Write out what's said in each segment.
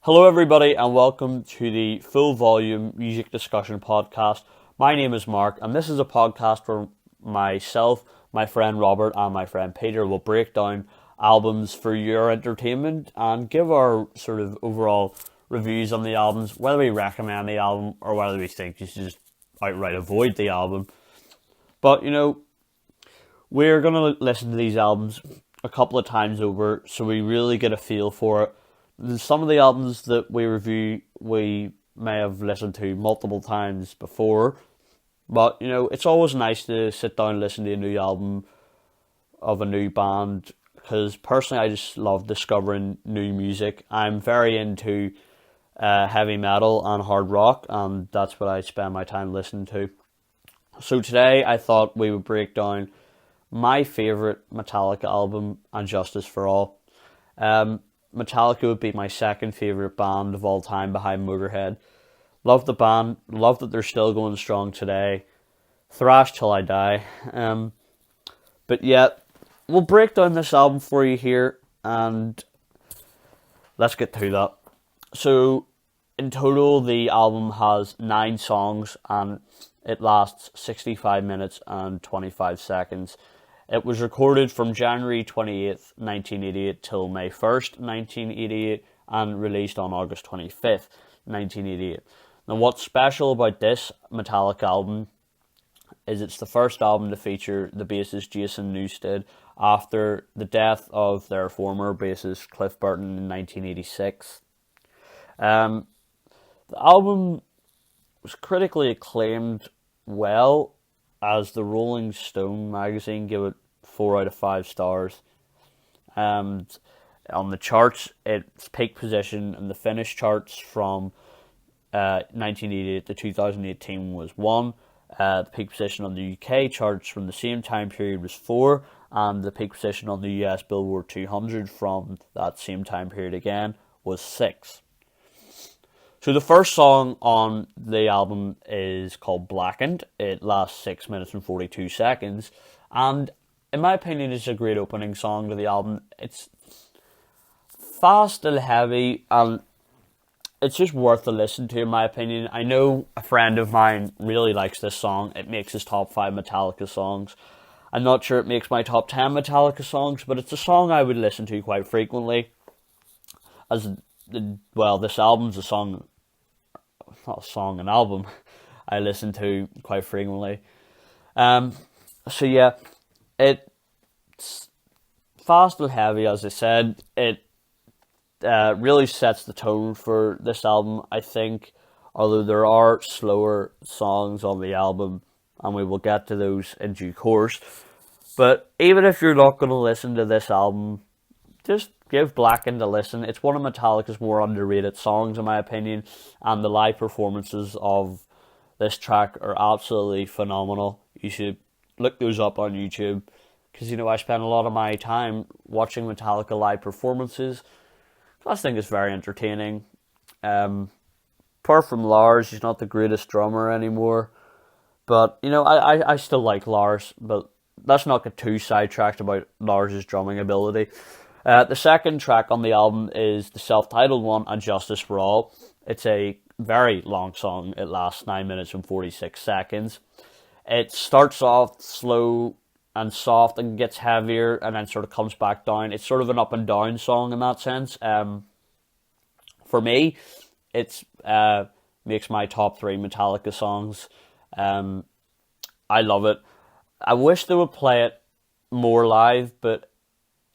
Hello, everybody, and welcome to the Full Volume Music Discussion Podcast. My name is Mark, and this is a podcast where myself, my friend Robert, and my friend Peter will break down albums for your entertainment and give our sort of overall reviews on the albums, whether we recommend the album or whether we think you should just outright avoid the album. But, we're going to listen to these albums a couple of times over so we really get a feel for it. Some of the albums that we review, we may have listened to multiple times before, but it's always nice to sit down and listen to a new album of a new band, because personally I just love discovering new music. I'm very into heavy metal and hard rock, and that's what I spend my time listening to. So today I thought we would break down my favourite Metallica album, And Justice for All. Metallica would be my second favourite band of all time behind Motorhead. Love the band, love that they're still going strong today. Thrash till I die. But yeah, we'll break down this album for you here, and let's get to that. So, in total, the album has 9 songs, and it lasts 65 minutes and 25 seconds. It was recorded from January 28th, 1988 till May 1st, 1988, and released on August 25th, 1988. Now, what's special about this Metallica album is it's the first album to feature the bassist Jason Newsted after the death of their former bassist Cliff Burton in 1986. The album was critically acclaimed well, as the Rolling Stone magazine gave it 4 out of 5 stars. And on the charts, its peak position in the Finnish charts from 1988 to 2018 was 1. The peak position on the UK charts from the same time period was 4. And the peak position on the US Billboard 200 from that same time period again was 6. So the first song on the album is called Blackened. It lasts 6 minutes and 42 seconds. And in my opinion, it's a great opening song to the album. It's fast and heavy, and it's just worth a listen to, in my opinion. I know a friend of mine really likes this song. It makes his top 5 Metallica songs. I'm not sure it makes my top 10 Metallica songs, but it's a song I would listen to quite frequently. This album's an album I listen to quite frequently. So yeah, it's fast and heavy, as I said. It really sets the tone for this album, I think, although there are slower songs on the album, and we will get to those in due course. But even if you're not going to listen to this album, just give Blackened a listen. It's one of Metallica's more underrated songs, in my opinion, and the live performances of this track are absolutely phenomenal. You should look those up on YouTube, because I spend a lot of my time watching Metallica live performances. I think it's very entertaining. Apart from Lars, he's not the greatest drummer anymore, but I still like Lars, but let's not get too sidetracked about Lars' drumming ability. The second track on the album is the self-titled one, And Justice for All. It's a very long song. It lasts 9 minutes and 46 seconds. It starts off slow and soft and gets heavier and then sort of comes back down. It's sort of an up and down song in that sense. For me, it's makes my top 3 Metallica songs. I love it. I wish they would play it more live, but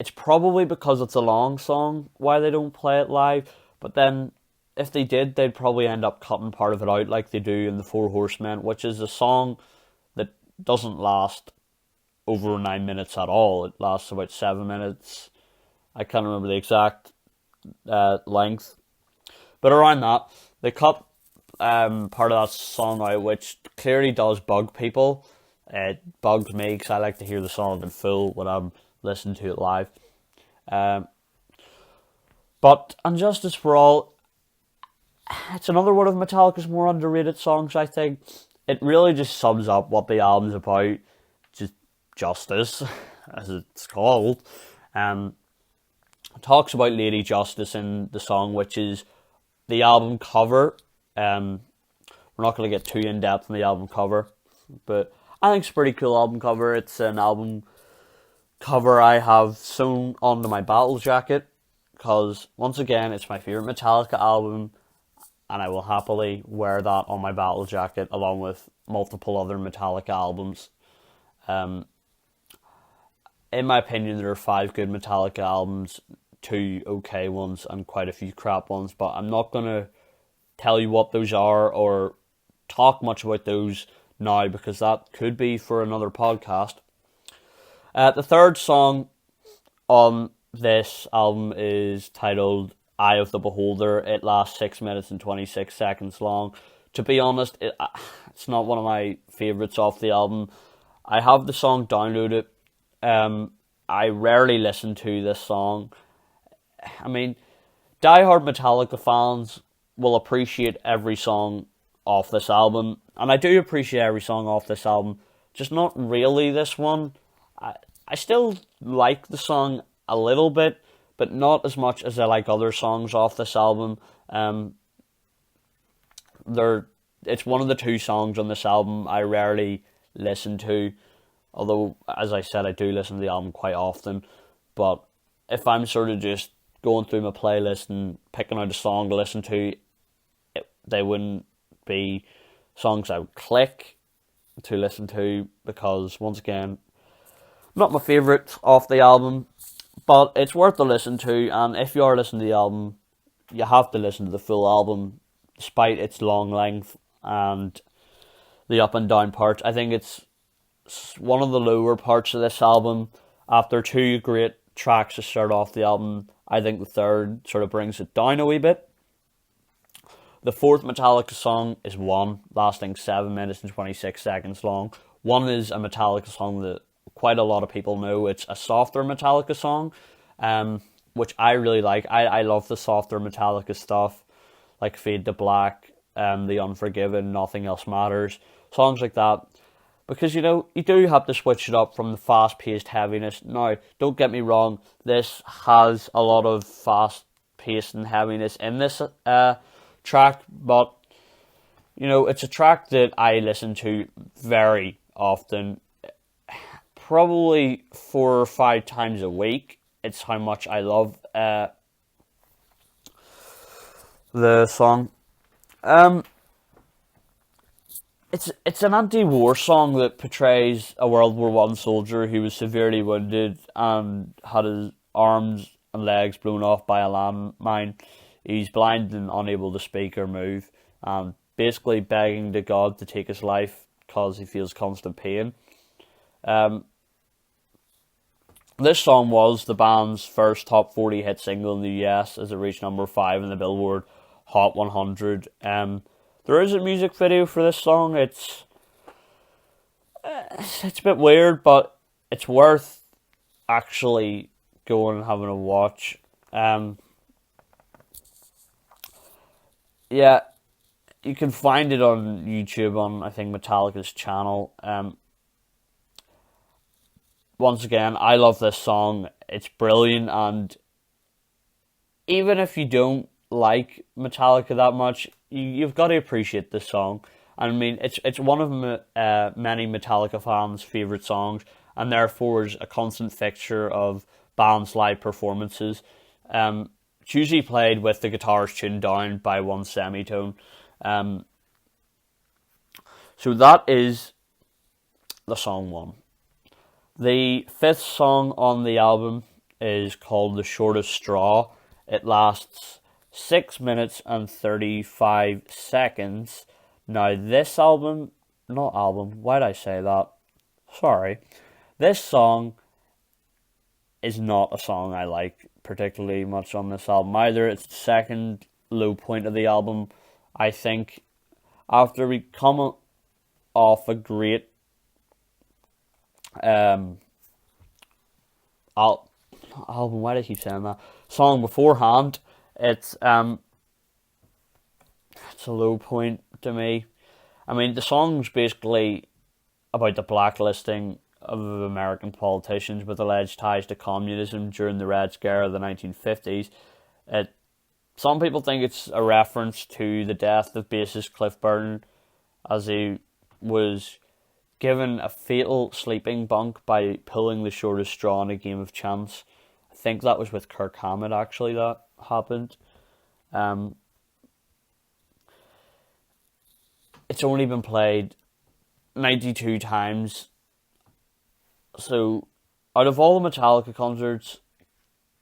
it's probably because it's a long song why they don't play it live. But then, if they did, they'd probably end up cutting part of it out like they do in The Four Horsemen, which is a song that doesn't last over 9 minutes at all. It lasts about 7 minutes. I can't remember the exact length. But around that, they cut part of that song out, which clearly does bug people. It bugs me, because I like to hear the song in full when I'm listening to it live. But And Justice for All, it's another one of Metallica's more underrated songs, I think. It really just sums up what the album's about. Just justice, as it's called. Talks about Lady Justice in the song, which is the album cover. We're not going to get too in depth on the album cover, but I think it's a pretty cool album cover. It's an album cover I have sewn onto my battle jacket because, once again, it's my favourite Metallica album, and I will happily wear that on my battle jacket along with multiple other Metallica albums. In my opinion, there are 5 good Metallica albums, 2 okay ones, and quite a few crap ones, but I'm not going to tell you what those are or talk much about those now because that could be for another podcast. The third song on this album is titled Eye of the Beholder. It lasts 6 minutes and 26 seconds long. To be honest, it's not one of my favourites off the album. I have the song downloaded. I rarely listen to this song. I mean, diehard Metallica fans will appreciate every song off this album, and I do appreciate every song off this album, just not really this one. I still like the song a little bit, but not as much as I like other songs off this album. It's one of the 2 songs on this album I rarely listen to, although, as I said, I do listen to the album quite often. But if I'm sort of just going through my playlist and picking out a song to listen to, they wouldn't be songs I would click to listen to because, once again, not my favourite off the album, but it's worth a listen to. And if you are listening to the album, you have to listen to the full album despite its long length and the up and down parts. I think it's one of the lower parts of this album. After 2 great tracks to start off the album, I think the third sort of brings it down a wee bit. The 4th Metallica song is One, lasting 7 minutes and 26 seconds long. One is a Metallica song that quite a lot of people know. It's a softer Metallica song, which I really like. I love the softer Metallica stuff, like Fade to Black, The Unforgiven, Nothing Else Matters, songs like that. Because, you do have to switch it up from the fast-paced heaviness. Now, don't get me wrong, this has a lot of fast-paced and heaviness in this track, but, it's a track that I listen to very often, probably 4 or 5 times a week. It's how much I love the song. It's an anti-war song that portrays a World War One soldier who was severely wounded and had his arms and legs blown off by a landmine. He's blind and unable to speak or move, and basically begging to God to take his life because he feels constant pain. This song was the band's first top 40 hit single in the US as it reached number 5 in the Billboard Hot 100. There is a music video for this song. It's a bit weird, but it's worth actually going and having a watch. Yeah, you can find it on YouTube on, I think, Metallica's channel. Once again, I love this song. It's brilliant, and even if you don't like Metallica that much, you've got to appreciate this song. I mean, it's one of many Metallica fans' favourite songs, and therefore is a constant fixture of bands' live performances. It's usually played with the guitars tuned down by one semitone. So that is the song One. The 5th song on the album is called The Shortest Straw. It lasts 6 minutes and 35 seconds. Now this why did I say that? Sorry. This song is not a song I like particularly much on this album either. It's the second low point of the album. I think after we come off a great album, why do I keep saying that? Song beforehand, it's a low point to me. I mean, the song's basically about the blacklisting of American politicians with alleged ties to communism during the Red Scare of the 1950s. It Some people think it's a reference to the death of bassist Cliff Burton, as he was given a fatal sleeping bunk by pulling the shortest straw in a game of chance. I think that was with Kirk Hammett, actually, that happened. It's only been played 92 times. So, out of all the Metallica concerts,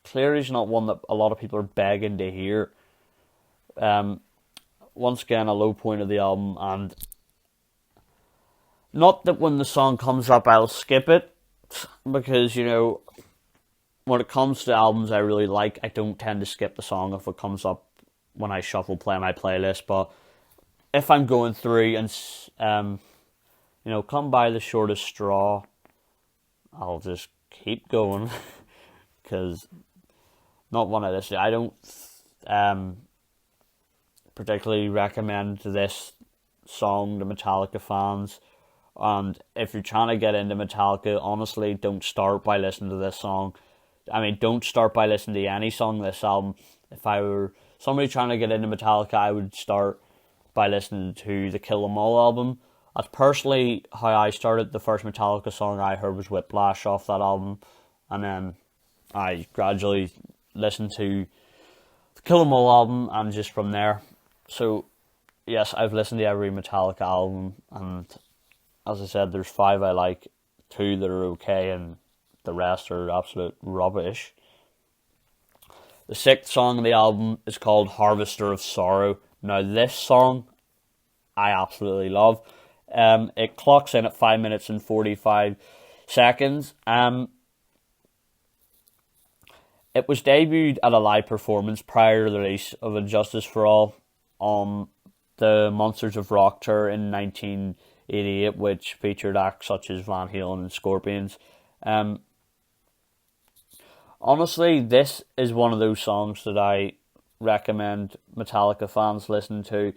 clearly it's not one that a lot of people are begging to hear. Once again, a low point of the album, and not that when the song comes up I'll skip it, because, when it comes to albums I really like, I don't tend to skip the song if it comes up when I shuffle play my playlist. But if I'm going through and come by the shortest straw, I'll just keep going, because not one of this. I don't particularly recommend this song to Metallica fans. And if you're trying to get into Metallica, honestly, don't start by listening to this song. I mean, don't start by listening to any song on this album. If I were somebody trying to get into Metallica, I would start by listening to the Kill 'Em All album. That's personally how I started. The first Metallica song I heard was Whiplash off that album, and then I gradually listened to the Kill 'Em All album, and just from there. So, yes, I've listened to every Metallica album, and as I said, there's 5 I like, 2 that are okay, and the rest are absolute rubbish. The 6th song on the album is called Harvester of Sorrow. Now, this song I absolutely love. It clocks in at 5 minutes and 45 seconds. It was debuted at a live performance prior to the release of And Justice for All on the Monsters of Rock tour in 1988, which featured acts such as Van Halen and Scorpions. Honestly, this is one of those songs that I recommend Metallica fans listen to.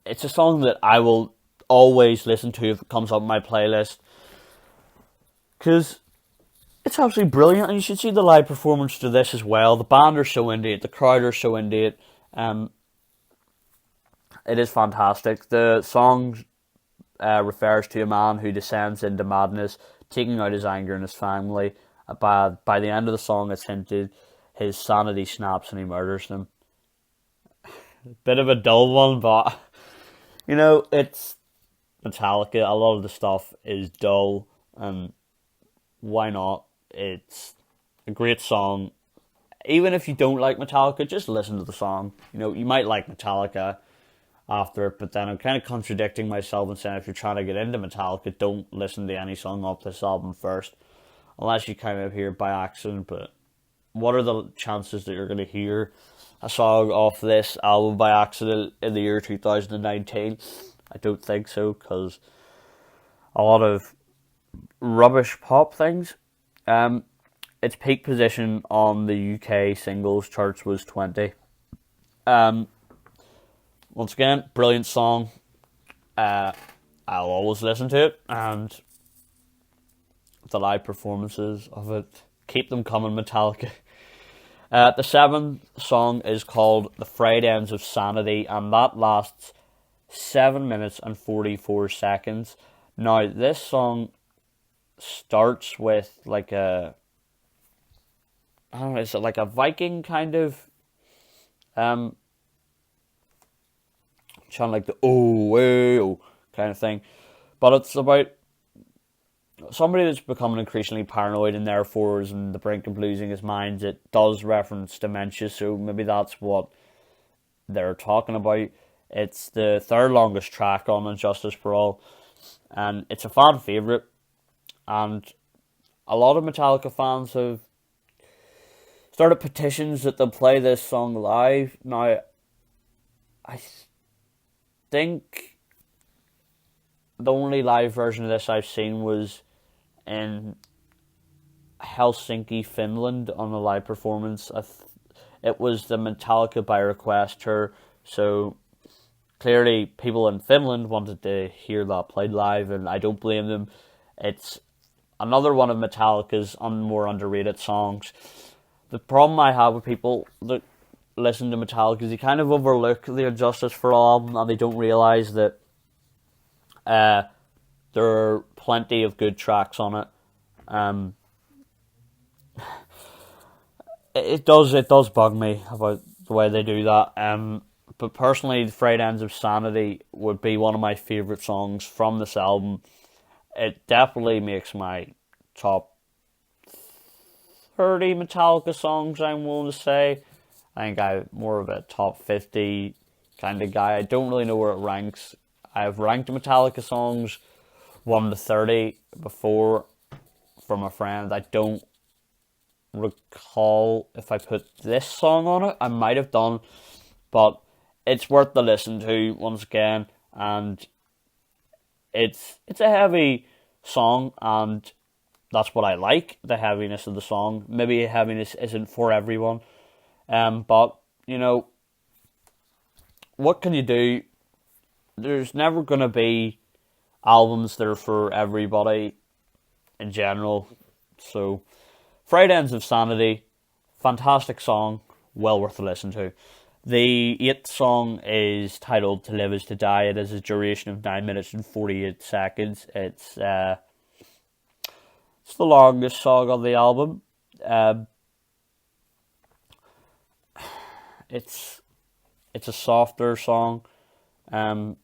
It's a song that I will always listen to if it comes up on my playlist, because it's absolutely brilliant, and you should see the live performance to this as well. The band are so into it, the crowd are so into it. It is fantastic. The song refers to a man who descends into madness, taking out his anger on his family. By the end of the song, it's hinted his sanity snaps and he murders them. Bit of a dull one, but it's Metallica. A lot of the stuff is dull, and why not? It's a great song. Even if you don't like Metallica, just listen to the song. You might like Metallica after it, but then I'm kind of contradicting myself and saying if you're trying to get into Metallica, don't listen to any song off this album first, unless you kind of hear it by accident. But what are the chances that you're going to hear a song off this album by accident in the year 2019? I don't think so, because a lot of rubbish pop things. Its peak position on the UK singles charts was 20. Once again, brilliant song. I'll always listen to it, and the live performances of it, keep them coming, Metallica. The 7th song is called The Frayed Ends of Sanity, and that lasts 7 minutes and 44 seconds. Now, this song starts with like a, I don't know, is it like a Viking kind of, kind of like the oh kind of thing, but it's about somebody that's becoming increasingly paranoid and therefore is on the brink of losing his mind. It does reference dementia, so maybe that's what they're talking about. It's the 3rd longest track on And Justice for All, and it's a fan favourite, and a lot of Metallica fans have started petitions that they'll play this song live. Now, I think the only live version of this I've seen was in Helsinki, Finland, on a live performance. It was the Metallica by Request tour, so clearly people in Finland wanted to hear that played live, and I don't blame them. It's another one of Metallica's more underrated songs. The problem I have with people that listen to Metallica, they kind of overlook the Injustice for All album, and they don't realise that there are plenty of good tracks on it. It does bug me about the way they do that. But personally, Frayed Ends of Sanity would be one of my favourite songs from this album. It definitely makes my top 30 Metallica songs, I'm willing to say. I think I'm more of a top 50 kind of guy. I don't really know where it ranks. I've ranked Metallica songs 1 to 30 before from a friend. I don't recall if I put this song on it. I might have done, but it's worth the listen to once again, and it's a heavy song, and that's what I like, the heaviness of the song. Maybe heaviness isn't for everyone, but you know, what can you do? There's never gonna be albums that are for everybody in general. So Frayed Ends of Sanity, fantastic song, well worth a listen to. The 8th song is titled To Live Is To Die. It has a duration of 9 minutes and 48 seconds. It's the longest song on the album. It's a softer song. The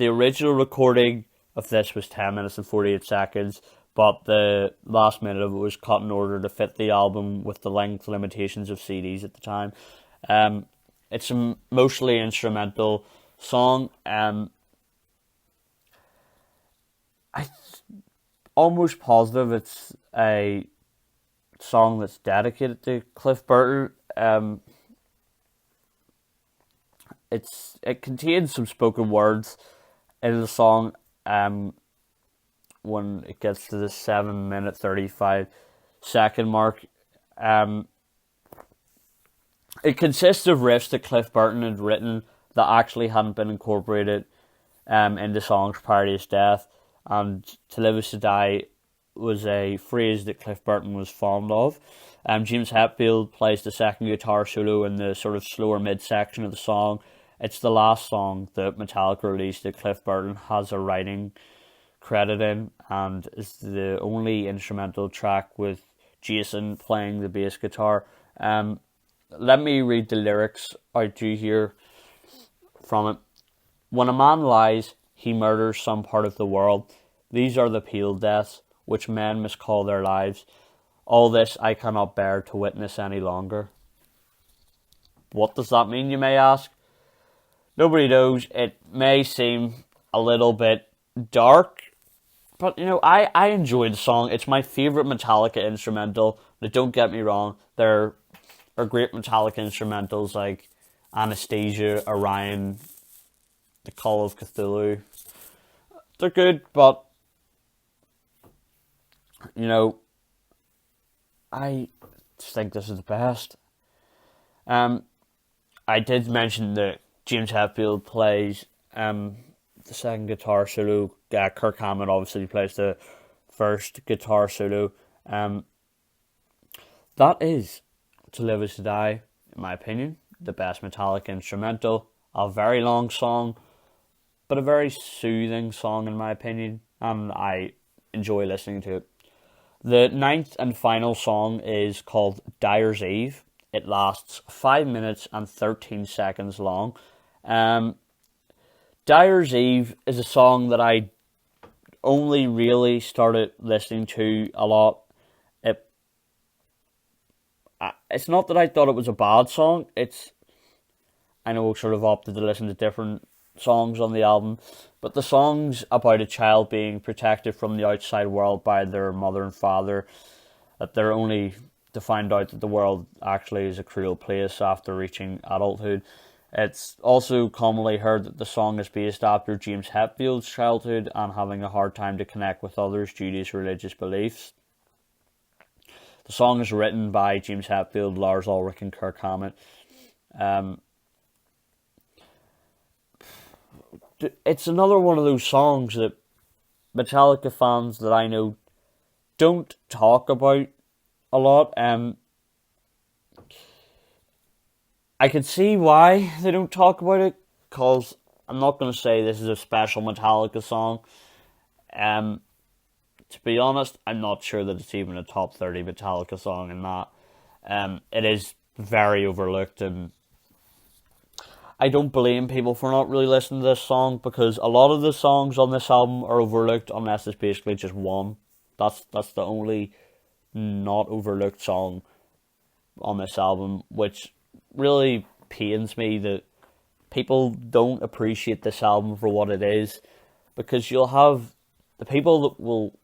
original recording of this was 10 minutes and 48 seconds, but the last minute of it was cut in order to fit the album with the length limitations of CDs at the time. It's a mostly instrumental song. I'm almost positive it's a song that's dedicated to Cliff Burton. It contains some spoken words in the song. When it gets to the 7-minute 35-second mark, it consists of riffs that Cliff Burton had written that actually hadn't been incorporated into songs prior to his death. And To Live Is To Die was a phrase that Cliff Burton was fond of. James Hetfield plays the second guitar solo in the sort of slower mid-section of the song. It's the last song that Metallica released that Cliff Burton has a writing credit in, and is the only instrumental track with Jason playing the bass guitar. Let me read the lyrics out to you here from it. When a man lies, he murders some part of the world. These are the pale deaths, which men must call their lives. All this I cannot bear to witness any longer. What does that mean, you may ask? Nobody knows. It may seem a little bit dark, but you know, I enjoy the song. It's my favourite Metallica instrumental. But don't get me wrong, there are great Metallica instrumentals like Anastasia, Orion, The Call of Cthulhu. They're good, but you know, I just think this is the best. I did mention that James Hetfield plays the second guitar solo. Kirk Hammett obviously plays the first guitar solo. That is To Live Is To Die, in my opinion, the best Metallica instrumental. A very long song, but a very soothing song in my opinion, and I enjoy listening to it. The 9th and final song is called Dyer's Eve. It lasts 5 minutes and 13 seconds long. Dyer's Eve is a song that I only really started listening to a lot. It's not that I thought it was a bad song. I know sort of opted to listen to different songs on the album, but the song's about a child being protected from the outside world by their mother and father, that they're only to find out that the world actually is a cruel place after reaching adulthood. It's also commonly heard that the song is based after James Hetfield's childhood and having a hard time to connect with others due to his religious beliefs. The song is written by James Hetfield, Lars Ulrich and Kirk Hammett. It's another one of those songs that Metallica fans that I know don't talk about a lot. I can see why they don't talk about it, because I'm not going to say this is a special Metallica song. To be honest, I'm not sure that it's even a top 30 Metallica song in that. It is very overlooked, and I don't blame people for not really listening to this song, because a lot of the songs on this album are overlooked unless it's basically just one. That's the only not overlooked song on this album, which really pains me that people don't appreciate this album for what it is, because you'll have the people that will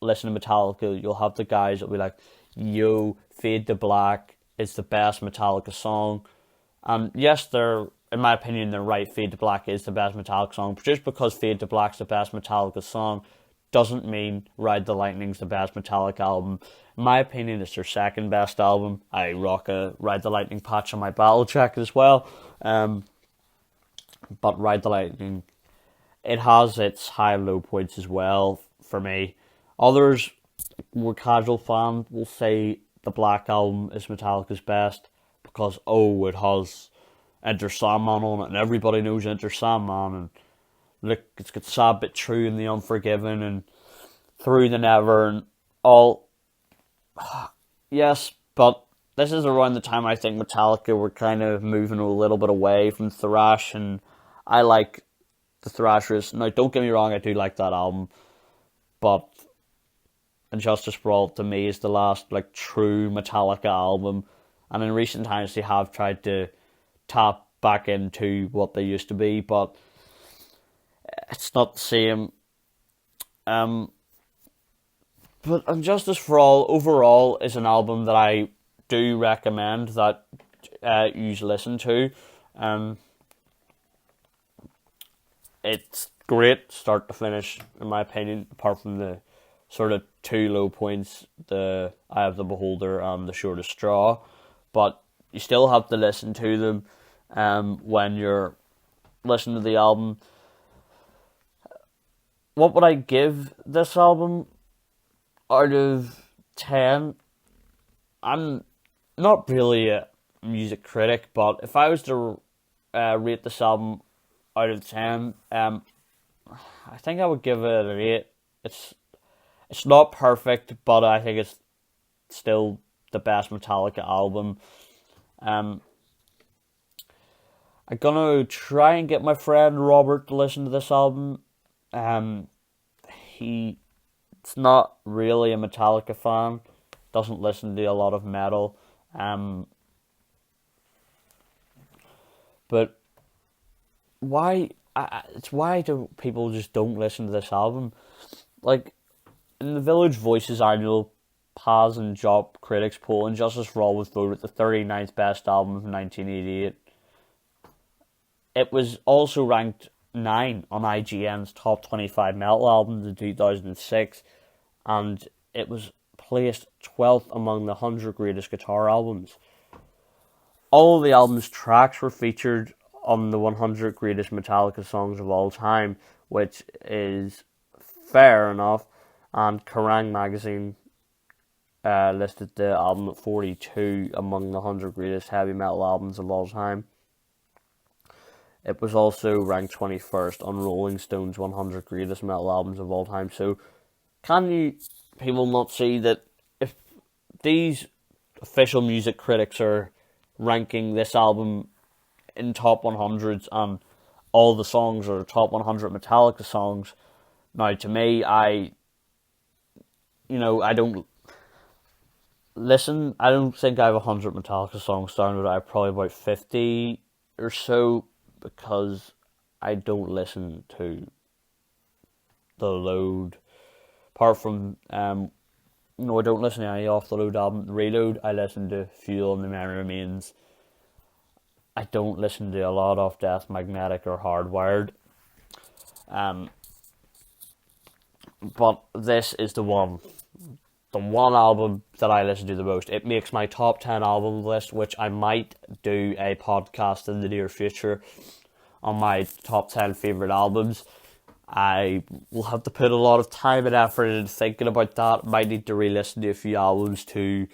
listen to Metallica, you'll have the guys that will be like, yo, Fade to Black is the best Metallica song. And yes, in my opinion, they're right, Fade to Black is the best Metallica song, but just because Fade to Black's the best Metallica song doesn't mean Ride the Lightning's the best Metallica album. In my opinion, it's their second best album. I rock a Ride the Lightning patch on my battle jacket as well. But Ride the Lightning, it has its high and low points as well for me. Others, more casual fans, will say the Black Album is Metallica's best because, it has Enter Sandman on it, and everybody knows Enter Sandman, and look, it's got Sad But True and The Unforgiven and Through the Never and all. Yes, but this is around the time I think Metallica were kind of moving a little bit away from thrash, and I like the Thrashers. Now, don't get me wrong, I do like that album, but And Justice for All to me is the last true Metallica album, and in recent times they have tried to tap back into what they used to be, but it's not the same. But Justice for All overall is an album that I do recommend that you listen to. It's great start to finish, in my opinion, apart from the sort of two low points, the Eye of the Beholder and The Shortest Straw, but you still have to listen to them when you're listening to the album. What would I give this album out of 10? I'm not really a music critic, but if I was to rate this album out of 10, I think I would give it an 8. It's not perfect, but I think it's still the best Metallica album. I'm gonna try and get my friend Robert to listen to this album. He's not really a Metallica fan, doesn't listen to a lot of metal, but why do people just don't listen to this album? In the Village Voices annual Paz and Jop Critics poll, Injustice for All was voted the 39th best album of 1988. It was also ranked 9 on IGN's top 25 metal albums in 2006, and it was placed 12th among the 100 greatest guitar albums. All of the album's tracks were featured on the 100 greatest Metallica songs of all time, which is fair enough, and Kerrang! Magazine listed the album at 42 among the 100 greatest heavy metal albums of all time. It was also ranked 21st on Rolling Stone's 100 greatest metal albums of all time. So, can you people not see that if these official music critics are ranking this album in top 100s and all the songs are top 100 Metallica songs? Now, to me, I don't listen. I don't think I have 100 Metallica songs downloaded. I have probably about 50 or so, because I don't listen to the load. Apart from, I don't listen to any off the load album. Reload, I listen to Fuel and The Memory Remains. I don't listen to a lot of Death Magnetic or Hardwired. But this is the one album that I listen to the most. It makes my top 10 album list, which I might do a podcast in the near future on my top 10 favourite albums. I will have to put a lot of time and effort into thinking about that. Might need to re-listen to a few albums to,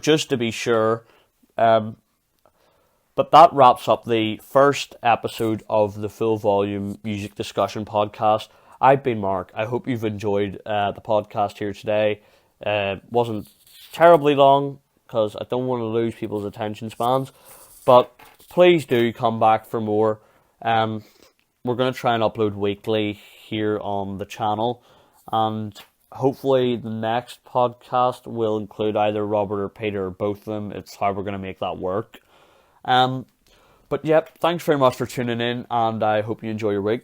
just to be sure. But that wraps up the first episode of the Full Volume Music Discussion Podcast. I've been Mark. I hope you've enjoyed the podcast here today. Wasn't terribly long because I don't want to lose people's attention spans. But please do come back for more. We're going to try and upload weekly here on the channel. And hopefully the next podcast will include either Robert or Peter or both of them. It's how we're going to make that work. But yep, thanks very much for tuning in, and I hope you enjoy your week.